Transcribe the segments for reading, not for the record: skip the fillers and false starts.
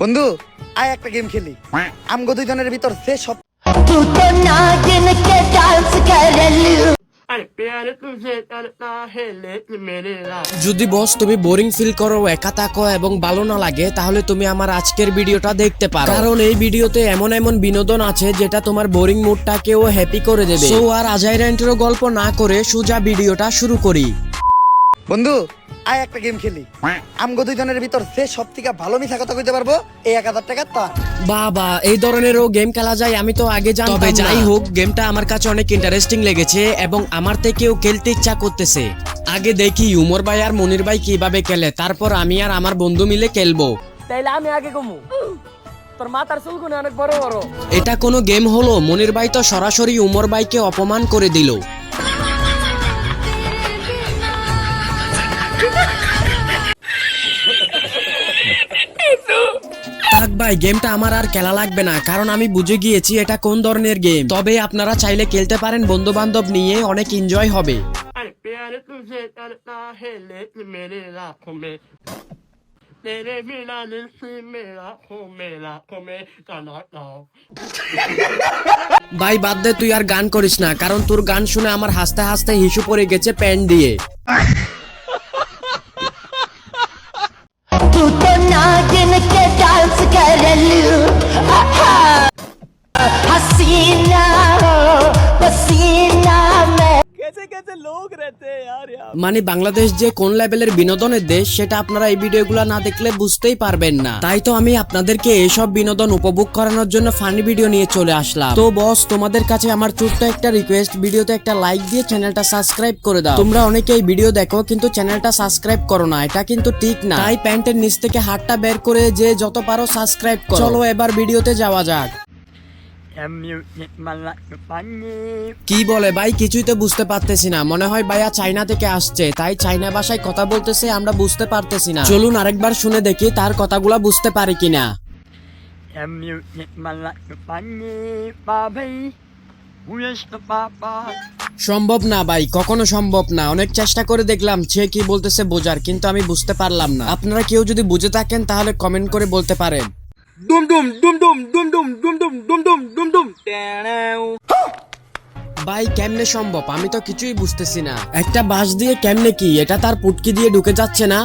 বন্ধু আয় একটা গেম খেলি। আমগো দুইজনের ভিতর সে সব तू तो नागिन के डांस करलू যদি বস তুমি বোরিং ফিল করো, একা থাকো এবং ভালো না লাগে, তাহলে তুমি আমার আজকের ভিডিওটা দেখতে পারো। কারণ এই ভিডিওতে এমন এমন বিনোদন আছে যেটা তোমার বোরিং মুডটাকেও হ্যাপি করে দেবে। সো আর আজাই রেন্টেরও গল্প না করে সোজা ভিডিওটা শুরু করি। বন্ধু আয় একটা গেম খেলি। আমগো দুইজনের ভিতর সে সব থেকে ভালো মিছা কথা কইতে পারবো এই 1000 টাকা তার। বাবা, এই ধরনেরও গেম খেলা যায় আমি তো আগে জানতাম না। তবে যাই হোক, গেমটা আমার কাছে অনেক ইন্টারেস্টিং লেগেছে এবং আমার থেকেও খেলতে ইচ্ছা করতেছে। আগে দেখি উমর ভাই আর মনির ভাই কিভাবে খেলে, তারপর আমি আর আমার বন্ধু মিলে খেলবো। তাইলে আমি আগে কমু, তোর মাথার চুলগুলো অনেক বড় বড়। এটা কোনো গেম হলো? মনির ভাই তো সরাসরি উমর ভাইকে অপমান করে দিল। থাক ভাই, গেমটা আমার আর খেলা লাগবে না, কারণ আমি বুঝে গিয়েছি এটা কোন ধরনের গেম। তবে আপনারা চাইলে খেলতে পারেন বন্ধু বান্ধব নিয়ে, অনেক এনজয় হবে। ভাই বাদ দে, তুই আর গান করিস না, কারণ তোর গান শুনে আমার হাসতে হাসতে হিসু পড়ে গেছে প্যান্ট দিয়ে। तू तो नागिन के डांस करलू हसीना हो पसीना में कैसे कैसे लोग रहते हैं यार यहाँ। মানে বাংলাদেশ যে কোন লেভেলের বিনোদনের দেশ সেটা আপনারা এই ভিডিওগুলো না দেখলে বুঝতেই পারবেন না। তাই তো আমি আপনাদেরকে এইসব বিনোদন উপভোগ করানোর জন্য ফানি ভিডিও নিয়ে চলে আসলাম। তো বস, তোমাদের কাছে আমার ছোট্ট একটা রিকোয়েস্ট, ভিডিওতে একটা লাইক দিয়ে চ্যানেলটা সাবস্ক্রাইব করে দাও। তোমরা অনেকেই ভিডিও দেখো কিন্তু চ্যানেলটা সাবস্ক্রাইব করো না, এটা কিন্তু ঠিক না। তাই প্যান্টের নিচ থেকে হাতটা বের করে যে যত পারো সাবস্ক্রাইব করো। চলো এবার ভিডিওতে যাওয়া যাক। কি বলে ভাই, কিছুই তো বুঝতে পারতেছি না। মনে হয় ভাইয়া চাইনা থেকে আসছে, তাই চাইনা ভাষায় কথা বলতেছে, আমরা বুঝতে পারতেছি না। চলুন আরেকবার শুনে দেখি তার কথাগুলা বুঝতে পারি কিনা। সম্ভব না ভাই, কখনো সম্ভব না। অনেক চেষ্টা করে দেখলাম সে কি বলতেছে বোঝার, কিন্তু আমি বুঝতে পারলাম না। আপনারা কেউ যদি বুঝে থাকেন তাহলে কমেন্ট করে বলতে পারেন। ভাই কেমনে সম্ভব? আমি তো কিছুই বুঝতেছি না। একটা বাঁশ দিয়ে কেমনে কি? এটা তার পুটকি দিয়ে ঢুকে যাচ্ছে না?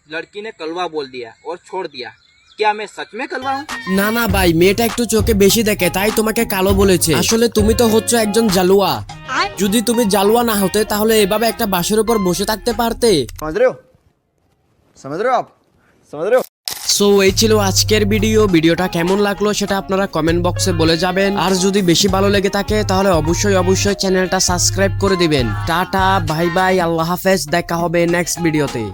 लड़की ने कलवा बोल दिया और छोड़ दिया। क्या मैं सच में कलवा हूँ? না না ভাই, মেয়েটা একটু চোখে বেশি দেখে তাই তোমাকে কালো বলেছে। আসলে তুমি তো হচ্ছ একজন জালুয়া। যদি তুমি জালুয়া না হতে তাহলে এভাবে একটা বাঁশের উপর বসে থাকতে পারতে। समझ रहे हो? समझ रहे हो आप? समझ रहे हो? সো এই ছিল আজকের ভিডিওটা কেমন লাগলো সেটা আপনারা কমেন্ট বক্সে বলে যাবেন। আর যদি বেশি ভালো লেগে থাকে তাহলে অবশ্যই চ্যানেলটা সাবস্ক্রাইব করে দিবেন। টাটা, বাই বাই, আল্লাহ হাফেজ, দেখা হবে নেক্সট ভিডিওতে।